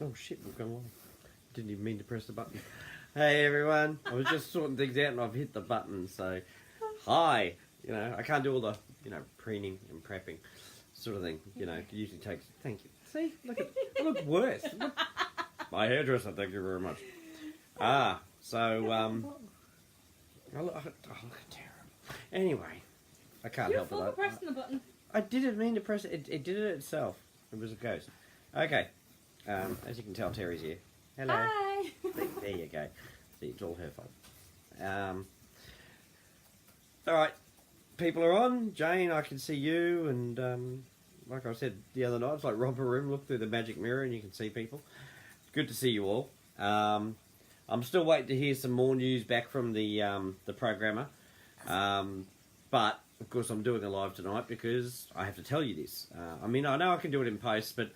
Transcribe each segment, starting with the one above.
Oh shit, we've gone live. Didn't even mean to press the button. Hey everyone, I was just sorting things out and I've hit the button, so hi. You know, I can't do all the, preening and prepping sort of thing. You know, it usually takes, thank you. See, look at, I look worse. Look. My hairdresser, thank you very much. I look terrible. Anyway, I can't help it. You're pressing the button. I didn't mean to press it. It did it itself. It was a ghost. Okay. As you can tell, Terry's here. Hello. Hi. There you go. See, it's all her fault. All right. People are on. Jane, I can see you. And like I said the other night, it's like romper room. Look through the magic mirror and you can see people. It's good to see you all. I'm still waiting to hear some more news back from the programmer. But, of course, I'm doing a live tonight because I have to tell you this. I mean, I know I can do it in post, but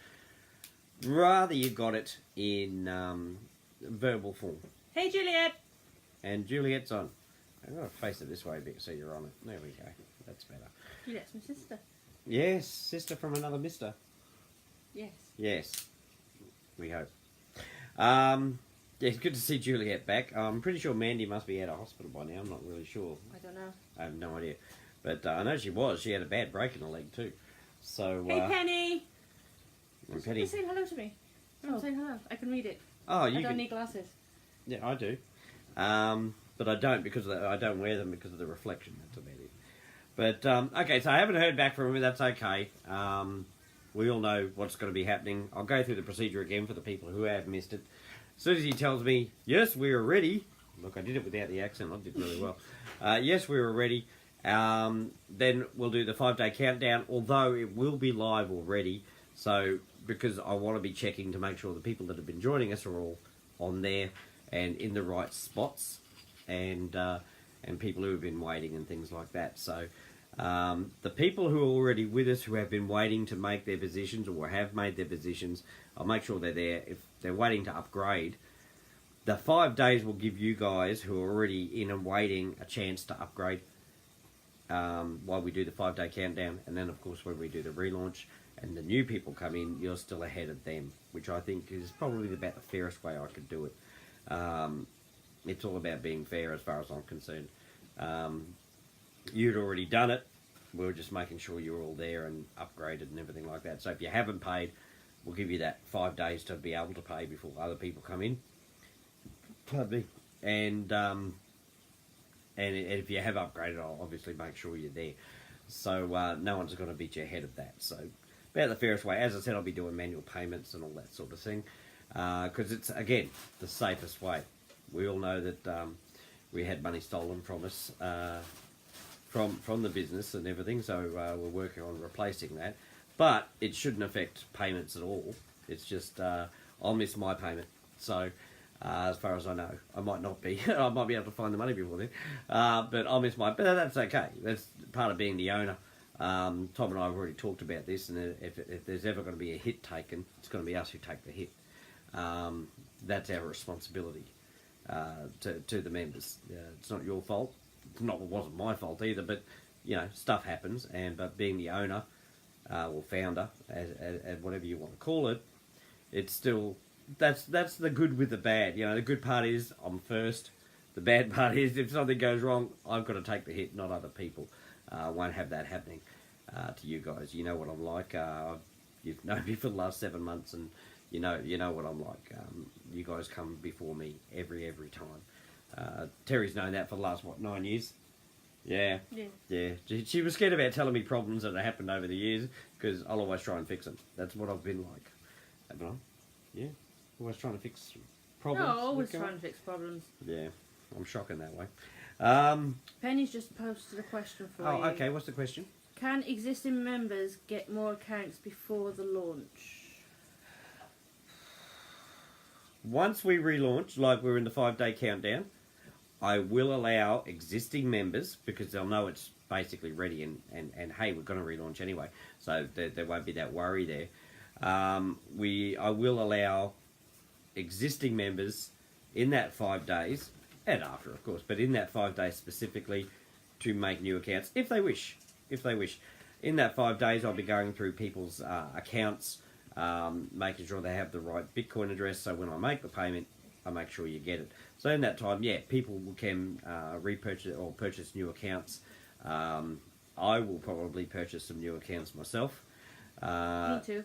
rather you got it in verbal form. Hey, Juliet. And Juliet's on. I'm going to face it this way a bit so you're on it. There we go. That's better. Juliet's my sister. Yes, sister from another mister. Yes. Yes. We hope. Yeah, it's good to see Juliet back. I'm pretty sure Mandy must be out of hospital by now. I'm not really sure. I don't know. I have no idea. But I know she was. She had a bad break in the leg too. So. Hey, Penny. And Penny. You're saying hello to me. I'm saying hello. I can read it. Oh, you I don't can... need glasses. Yeah, I do. But I don't because I don't wear them because of the reflection. That's about it. But okay, so I haven't heard back from him. That's okay. We all know what's going to be happening. I'll go through the procedure again for the people who have missed it. As soon as he tells me, yes, we are ready. Look, I did it without the accent. I did really well. Yes, we are ready. Then we'll do the 5-day countdown, although it will be live already. So, because I want to be checking to make sure the people that have been joining us are all on there and in the right spots, and people who have been waiting and things like that. So, the people who are already with us, who have been waiting to make their positions or have made their positions, I'll make sure they're there. If they're waiting to upgrade, the 5 days will give you guys who are already in and waiting a chance to upgrade while we do the 5-day countdown. And then, of course, when we do the relaunch and the new people come in, you're still ahead of them, which I think is probably about the fairest way I could do it. It's all about being fair as far as I'm concerned. You'd already done it. We were just making sure you're all there and upgraded and everything like that. So if you haven't paid, we'll give you that 5 days to be able to pay before other people come in. Pardon me. And if you have upgraded, I'll obviously make sure you're there. So no one's going to beat you ahead of that. So about the fairest way. As I said, I'll be doing manual payments and all that sort of thing. Because it's, again, the safest way. We all know that we had money stolen from us from the business and everything. So we're working on replacing that. But it shouldn't affect payments at all. It's just I'll miss my payment. So as far as I know, I might not be. I might be able to find the money before then. But I'll miss my. But that's okay. That's part of being the owner. Tom and I have already talked about this. And if there's ever going to be a hit taken, it's going to be us who take the hit. That's our responsibility to the members. It's not your fault. It wasn't my fault either. But stuff happens. But being the owner. Or founder, as whatever you want to call it, it's still that's the good with the bad. The good part is I'm first. The bad part is if something goes wrong, I've got to take the hit, not other people. Won't have that happening to you guys. You know what I'm like. You've known me for the last 7 months, and you know what I'm like. You guys come before me every time. Terry's known that for the last 9 years. Yeah. She was scared about telling me problems that have happened over the years because I'll always try and fix them. That's what I've been like. Haven't I? Yeah. Always trying to fix problems. No, always trying to fix problems. Yeah. I'm shocking that way. Penny's just posted a question for you. Oh, okay. What's the question? Can existing members get more accounts before the launch? Once we relaunch, like we're in the 5-day countdown, I will allow existing members, because they'll know it's basically ready and hey, we're going to relaunch anyway, so there won't be that worry there. I will allow existing members in that 5 days, and after of course, but in that 5 days specifically, to make new accounts if they wish. In that 5 days, I'll be going through people's accounts, making sure they have the right Bitcoin address, so when I make the payment, I make sure you get it. So in that time, yeah, people can repurchase or purchase new accounts. I will probably purchase some new accounts myself. Me too.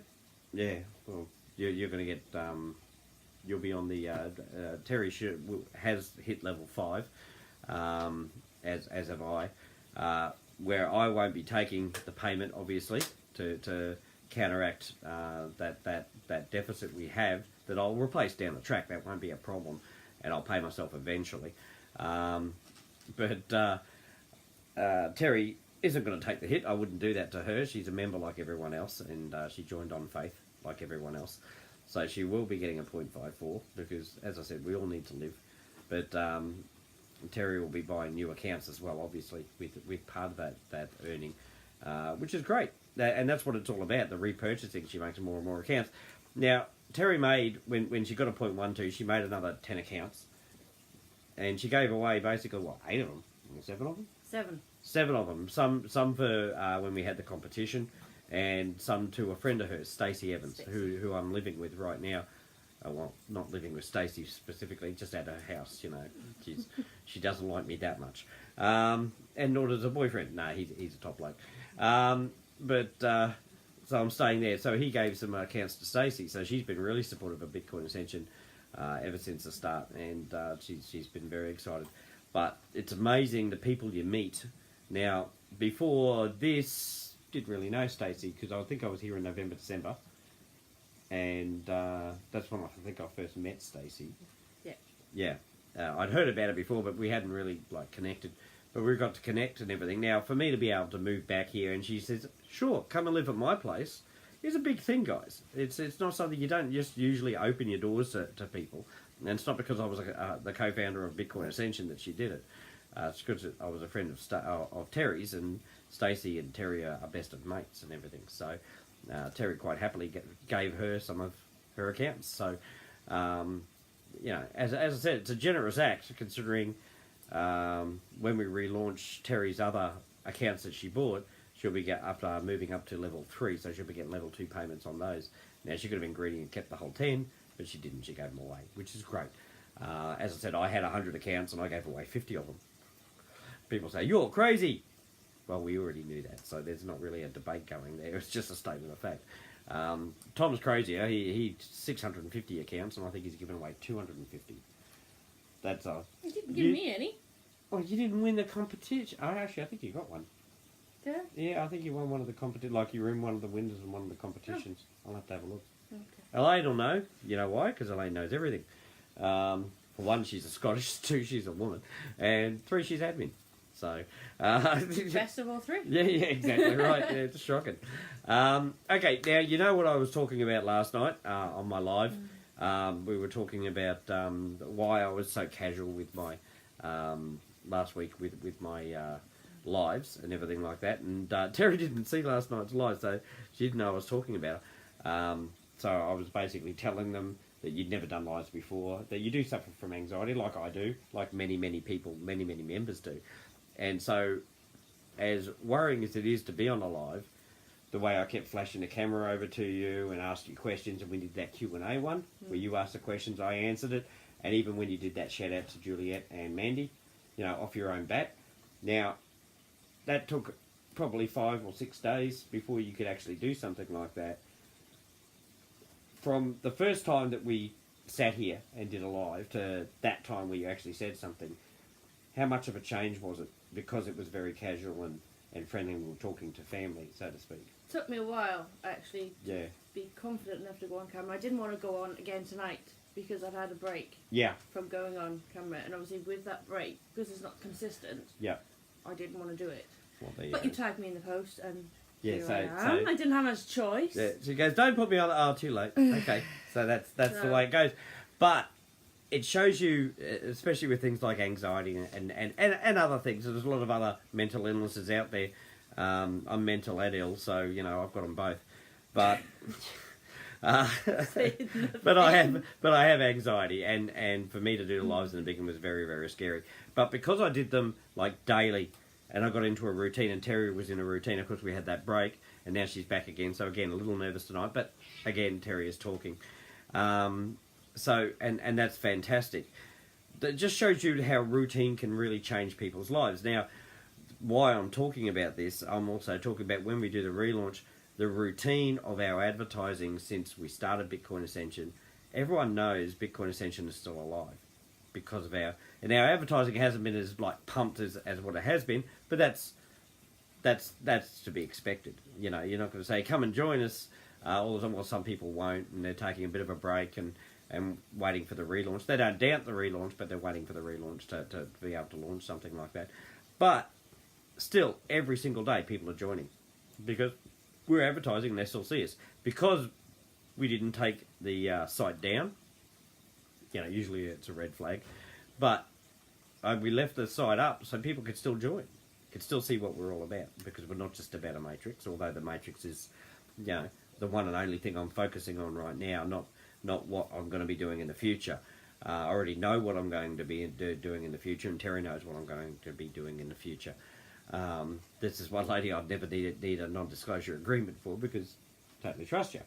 Yeah, well, you're going to get... you'll be on the... Terry has hit level 5, as have I, where I won't be taking the payment, obviously, to counteract that deficit we have, that I'll replace down the track. That won't be a problem, and I'll pay myself eventually. But Terry isn't going to take the hit. I wouldn't do that to her. She's a member like everyone else, and she joined on faith like everyone else. So she will be getting a 0.54 because, as I said, we all need to live. But Terry will be buying new accounts as well, obviously, with part of that earning, which is great. And that's what it's all about, the repurchasing. She makes more and more accounts. Now, Terry made, when she got a 0.12, she made another 10 accounts. And she gave away basically, 8 of them? 7 of them? 7. 7 of them. Some for when we had the competition, and some to a friend of hers, Stacey Evans, who I'm living with right now. Well, not living with Stacey specifically, just at her house, you know. She doesn't like me that much. And nor does her boyfriend. No, he's a top bloke. So I'm staying there. So he gave some accounts to Stacey. So she's been really supportive of Bitcoin Ascension ever since the start. And she's been very excited. But it's amazing the people you meet. Now, before this, didn't really know Stacey because I think I was here in November, December. And that's when I think I first met Stacey. Yeah. Yeah. I'd heard about it before, but we hadn't really connected. But we got to connect and everything. Now, for me to be able to move back here, and she says, "Sure, come and live at my place," is a big thing, guys. It's not something you don't just usually open your doors to people. And it's not because I was the co-founder of Bitcoin Ascension that she did it. It's because I was a friend of Terry's, and Stacey and Terry are best of mates and everything. So Terry quite happily gave her some of her accounts. So, you know, as I said, it's a generous act considering when we relaunch Terry's other accounts that she bought, she'll be after moving up to level 3, so she'll be getting level 2 payments on those. Now, she could have been greedy and kept the whole 10, but she didn't. She gave them away, which is great. As I said, I had 100 accounts and I gave away 50 of them. People say, "You're crazy." Well, we already knew that, so there's not really a debate going there. It's just a statement of fact. Tom's crazier. He 650 accounts, and I think he's given away 250. That's a... You didn't give me any. Oh, you didn't win the competition. Oh, actually, I think you got one. Did I? Yeah, I think you won one of the competitions. Like, you were in one of the winners in one of the competitions. Oh. I'll have to have a look. Okay. Elaine will know. You know why? Because Elaine knows everything. For 1, she's a Scottish. 2, she's a woman. And 3, she's admin. So, best of all 3. Yeah, exactly right. Yeah, it's shocking. Okay, now you know what I was talking about last night on my live. We were talking about why I was so casual with my last week with my lives and everything like that. And Terry didn't see last night's live, so she didn't know I was talking about it. So I was basically telling them that you'd never done lives before, that you do suffer from anxiety, like I do, like many people, many members do. And so, as worrying as it is to be on a live, the way I kept flashing the camera over to you and asked you questions, and we did that Q&A one, where you asked the questions, I answered it, and even when you did that shout out to Juliet and Mandy, you know, off your own bat. Now, that took probably 5 or 6 days before you could actually do something like that. From the first time that we sat here and did a live to that time where you actually said something, how much of a change was it? Because it was very casual and friendly, and we were talking to family, so to speak. It took me a while, actually, to be confident enough to go on camera. I didn't want to go on again tonight because I'd had a break from going on camera. And obviously with that break, because it's not consistent, I didn't want to do it. Well, but you tagged me in the post, and I didn't have much choice. Yeah, she goes, "Don't put me on." Oh, too late. Okay, so that's the way it goes. But it shows you, especially with things like anxiety and other things. There's a lot of other mental illnesses out there. I'm mental and ill, so you know I've got them both. But but I have anxiety, and for me to do the lives in the beginning was very, very scary. But because I did them like daily, and I got into a routine, and Terry was in a routine. Of course, we had that break, and now she's back again. So again, a little nervous tonight, but again, Terry is talking. So that's fantastic. That just shows you how routine can really change people's lives. Now, why I'm talking about this, I'm also talking about when we do the relaunch, the routine of our advertising since we started Bitcoin Ascension. Everyone knows Bitcoin Ascension is still alive because of our advertising hasn't been as like pumped as what it has been, but that's to be expected. You know, you're not going to say come and join us all the time. Well, some people won't, and they're taking a bit of a break and waiting for the relaunch. They don't doubt the relaunch, but they're waiting for the relaunch to be able to launch something like that. But still, every single day people are joining because we're advertising and they still see us. Because we didn't take the site down, you know, usually it's a red flag, but we left the site up so people could still join, could still see what we're all about, because we're not just about a matrix, although the matrix is, you know, the one and only thing I'm focusing on right now, not what I'm going to be doing in the future. I already know what I'm going to be doing in the future, and Terry knows what I'm going to be doing in the future. This is one lady I'd never need a non-disclosure agreement for, because I totally trust you.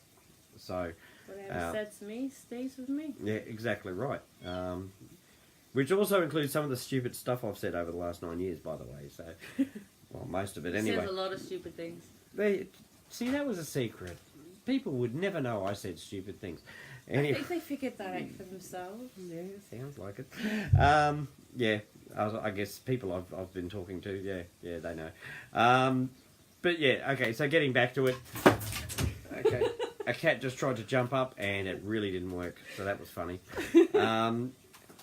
So whatever said to me stays with me. Yeah, exactly right. Which also includes some of the stupid stuff I've said over the last 9 years, by the way. So, well, most of it anyway. Says a lot of stupid things. See, that was a secret. People would never know I said stupid things. Anyway. I think they figured that out for themselves. Yeah, sounds like it. Yeah, I guess people I've been talking to, yeah, they know. But yeah, okay, so getting back to it. Okay, a cat just tried to jump up and it really didn't work, so that was funny.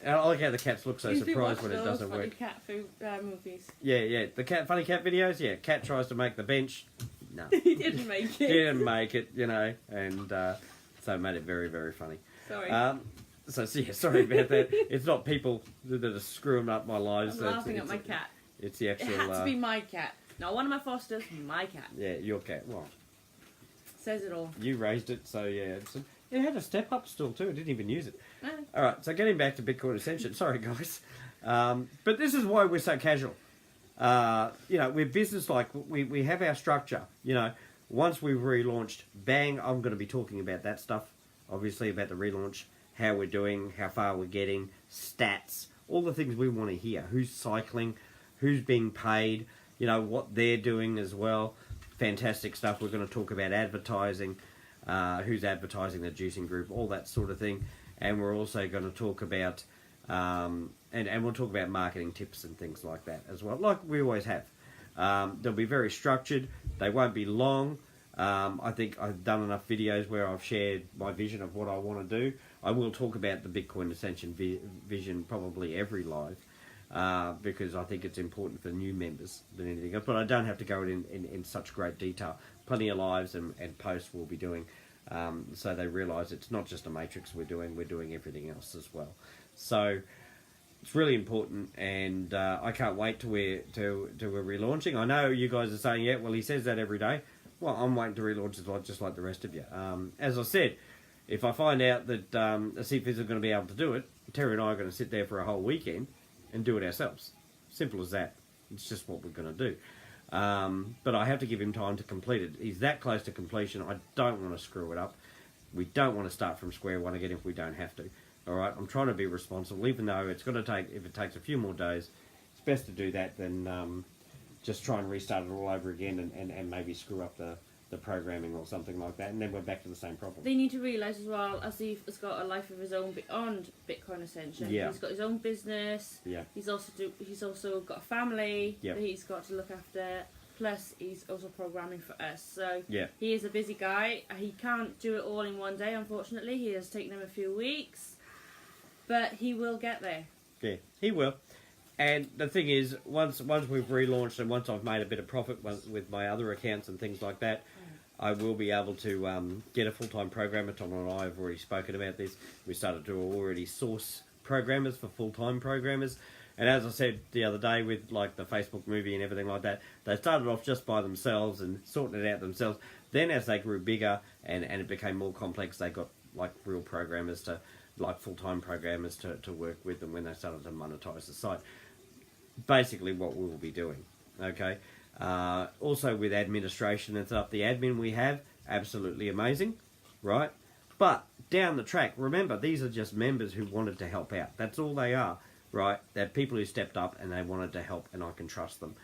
I like how the cats look so surprised when it doesn't work. Cat food movies. Yeah, the funny cat videos. Yeah, cat tries to make the bench. No, he didn't make it. Didn't make it, you know, and so it made it very, very funny. Sorry. Yeah, sorry about that. It's not people that are screwing up my lives. I'm laughing at my cat. It's the actual. It had to be my cat, not one of my fosters. My cat. Yeah, your cat. Well, says it all. You raised it, so yeah. It had a step-up stool too. It didn't even use it. No. All right, so getting back to Bitcoin Ascension. Sorry, guys. But this is why we're so casual. You know, we're business-like. We have our structure. You know, once we've relaunched, bang, I'm going to be talking about that stuff. Obviously, about the relaunch, how we're doing, how far we're getting, stats, all the things we want to hear. Who's cycling, who's being paid, you know, what they're doing as well. Fantastic stuff. We're going to talk about advertising. Who's advertising the juicing group, all that sort of thing, and we're also going to talk about and we'll talk about marketing tips and things like that as well, like we always have. They'll be very structured. They won't be long. I think I've done enough videos where I've shared my vision of what I want to do. I will talk about the Bitcoin Ascension vision probably every live because I think it's important for new members than anything else, but I don't have to go in such great detail. Plenty of lives and posts we'll be doing, so they realise it's not just a matrix we're doing everything else as well. So it's really important, and I can't wait till we're relaunching. I know you guys are saying, yeah, well, he says that every day. Well, I'm waiting to relaunch it just like the rest of you. As I said, if I find out that the CFIs are going to be able to do it, Terry and I are going to sit there for a whole weekend and do it ourselves. Simple as that. It's just what we're going to do. But I have to give him time to complete it. He's that close to completion. I don't want to screw it up. We don't want to start from square one again if we don't have to. All right, I'm trying to be responsible, even though it's going to take. If it takes a few more days, it's best to do that than just try and restart it all over again and maybe screw up the programming or something like that, and then we're back to the same problem. They need to realise as well, Asif has got a life of his own beyond Bitcoin Ascension. Yeah. He's got his own business. Yeah. He's also got a family Yep. that he's got to look after. Plus, he's also programming for us. So Yeah. he is a busy guy. He can't do it all in one day, unfortunately. He has taken him a few weeks, but he will get there. Yeah, he will. And the thing is, once we've relaunched and once I've made a bit of profit with my other accounts and things like that, I will be able to get a full-time programmer. Tom and I have already spoken about this. We started to already source programmers for full-time programmers. And as I said the other day with like the Facebook movie and everything like that, they started off just by themselves and sorting it out themselves. Then as they grew bigger and it became more complex, they got like real programmers to, like full-time programmers to work with them when they started to monetize the site. Basically what we will be doing, okay? Also with administration and stuff, the admin we have, absolutely amazing, right? But down the track, remember, these are just members who wanted to help out. That's all they are, right? They're people who stepped up and they wanted to help, and I can trust them.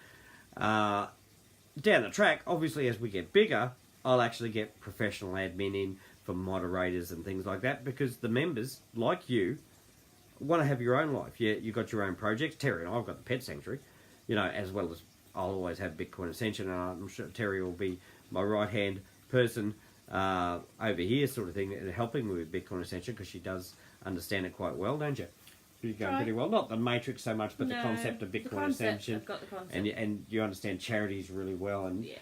Down the track, obviously, as we get bigger, I'll actually get professional admin in for moderators and things like that, because the members, like you, want to have your own life. Yeah, you've got your own projects. Terry and I've got the pet sanctuary, as well as I'll always have Bitcoin Ascension, and I'm sure Terry will be my right-hand person over here, sort of thing, helping me with Bitcoin Ascension, because she does understand it quite well, don't you? You're going pretty well. Not the matrix so much, but the concept of Bitcoin Ascension. I've got the concept. And you understand charities really well. And yeah.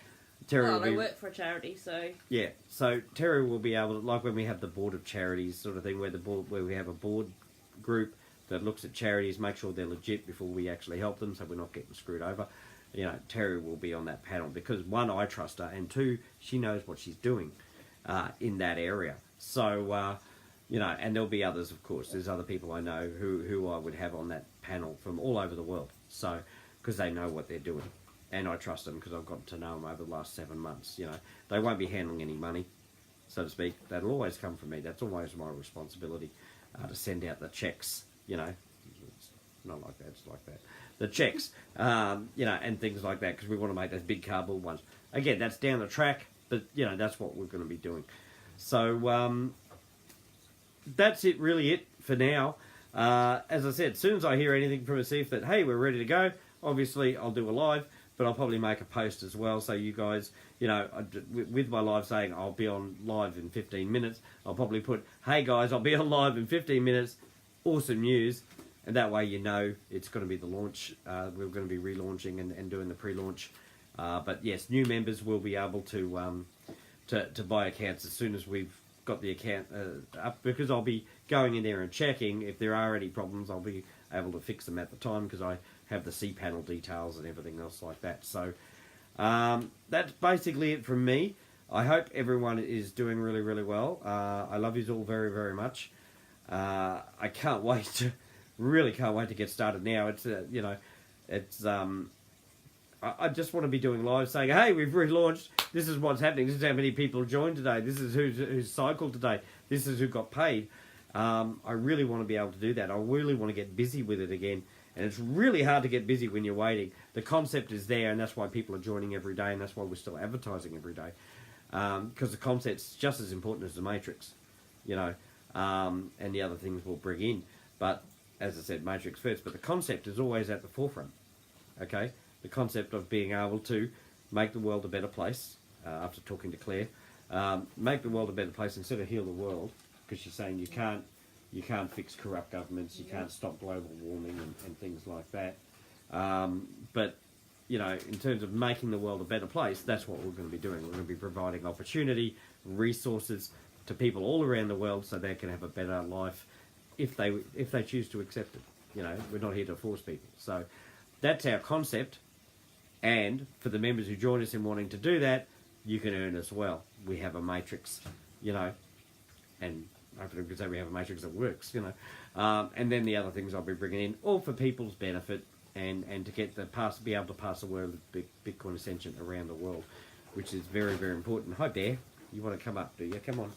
Terry I work for a charity, so... Yeah, so Terry will be able to, like when we have the board of charities sort of thing, where we have a board group that looks at charities, make sure they're legit before we actually help them, so we're not getting screwed over. Terry will be on that panel because, one, I trust her, and two, she knows what she's doing in that area. So, and there'll be others, of course. There's other people I know who I would have on that panel from all over the world. So, because they know what they're doing. And I trust them because I've got to know them over the last 7 months. They won't be handling any money, so to speak. That'll always come from me. That's always my responsibility to send out the checks. It's not like that. It's like that. The checks, and things like that, because we want to make those big cardboard ones. Again, that's down the track, but that's what we're going to be doing. So that's it for now. As I said, as soon as I hear anything from Asif that, hey, we're ready to go, obviously I'll do a live. But I'll probably make a post as well, so you guys, with my live saying I'll be on live in 15 minutes, I'll probably put, hey guys, I'll be on live in 15 minutes, awesome news, and that way it's going to be the launch. We're going to be relaunching and doing the pre-launch. But yes, new members will be able to buy accounts as soon as we've got the account up, because I'll be going in there and checking. If there are any problems, I'll be able to fix them at the time, because I have the cPanel details and everything else like that. So that's basically it from me. I hope everyone is doing really, really well. I love you all very, very much. I can't wait to get started now. I just want to be doing live saying, hey, we've relaunched. This is what's happening. This is how many people joined today. This is who's cycled today. This is who got paid. I really want to be able to do that. I really want to get busy with it again. And it's really hard to get busy when you're waiting. The concept is there, and that's why people are joining every day, and that's why we're still advertising every day. Because the concept's just as important as the matrix, and the other things we'll bring in. But, as I said, matrix first. But the concept is always at the forefront, okay? The concept of being able to make the world a better place, after talking to Claire, make the world a better place instead of heal the world, because she's saying you can't fix corrupt governments, you can't stop global warming and things like that. But, in terms of making the world a better place, that's what we're going to be doing. We're going to be providing opportunity, resources to people all around the world so they can have a better life if they choose to accept it. We're not here to force people. So that's our concept. And for the members who join us in wanting to do that, you can earn as well. We have a matrix, and hopefully we can say we have a matrix that works, and then the other things I'll be bringing in, all for people's benefit, and to get be able to pass the word of Bitcoin Ascension around the world, which is very, very important. Hi, Bear. You want to come up, do you? Come on.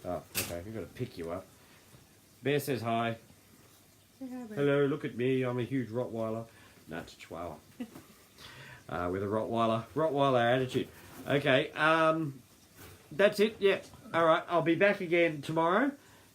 Oh, okay. I've got to pick you up. Bear says hi. Hello, look at me. I'm a huge Rottweiler. No, it's a Chihuahua. With a Rottweiler attitude. Okay. That's it. Yeah. All right, I'll be back again tomorrow.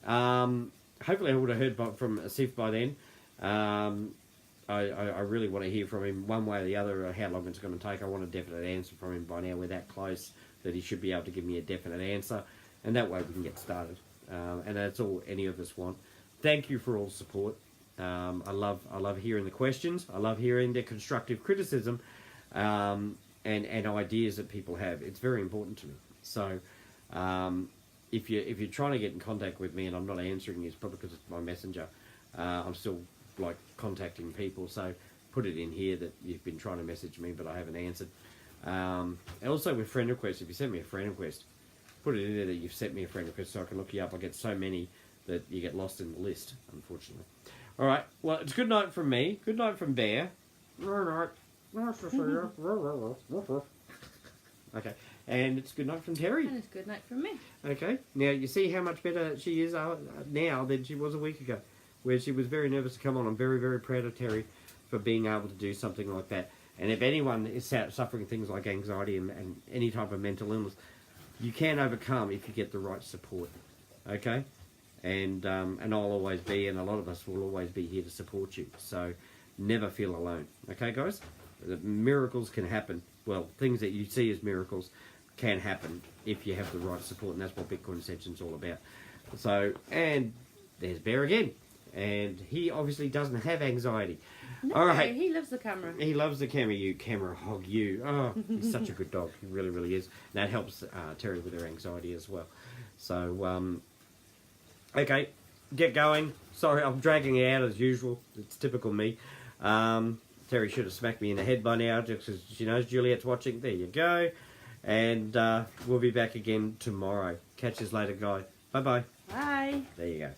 Hopefully I would have heard from Asif by then. I really want to hear from him one way or the other, how long it's going to take. I want a definite answer from him by now. We're that close that he should be able to give me a definite answer, and that way we can get started. And that's all any of us want. Thank you for all the support. I love hearing the questions. I love hearing the constructive criticism and ideas that people have. It's very important to me. So if you're trying to get in contact with me and I'm not answering you, it's probably because it's my messenger. I'm still contacting people, so put it in here that you've been trying to message me but I haven't answered. And also with friend requests, if you send me a friend request, put it in there that you've sent me a friend request so I can look you up. I get so many that you get lost in the list, unfortunately. All right, well, it's good night from me. Good night from Bear. All right. Nice to see you. Okay, and it's good night from Terry. And it's good night from me. Okay, now you see how much better she is now than she was a week ago, where she was very nervous to come on. I'm very, very proud of Terry for being able to do something like that. And if anyone is suffering things like anxiety and any type of mental illness, you can overcome if you get the right support. Okay, and I'll always be, and a lot of us will always be here to support you. So never feel alone. Okay, guys, miracles can happen. Well, things that you see as miracles can happen if you have the right support, and that's what Bitcoin Ascension is all about. So, and there's Bear again, and he obviously doesn't have anxiety. No, all right, he loves the camera. He loves the camera. You camera hog you. Oh, he's such a good dog. He really, really is. And that helps Terry with her anxiety as well. So, okay, get going. Sorry, I'm dragging it out as usual. It's typical me. Terry should have smacked me in the head by now, just because she knows Juliet's watching. There you go. And we'll be back again tomorrow. Catch us later, guys. Bye-bye. Bye. There you go.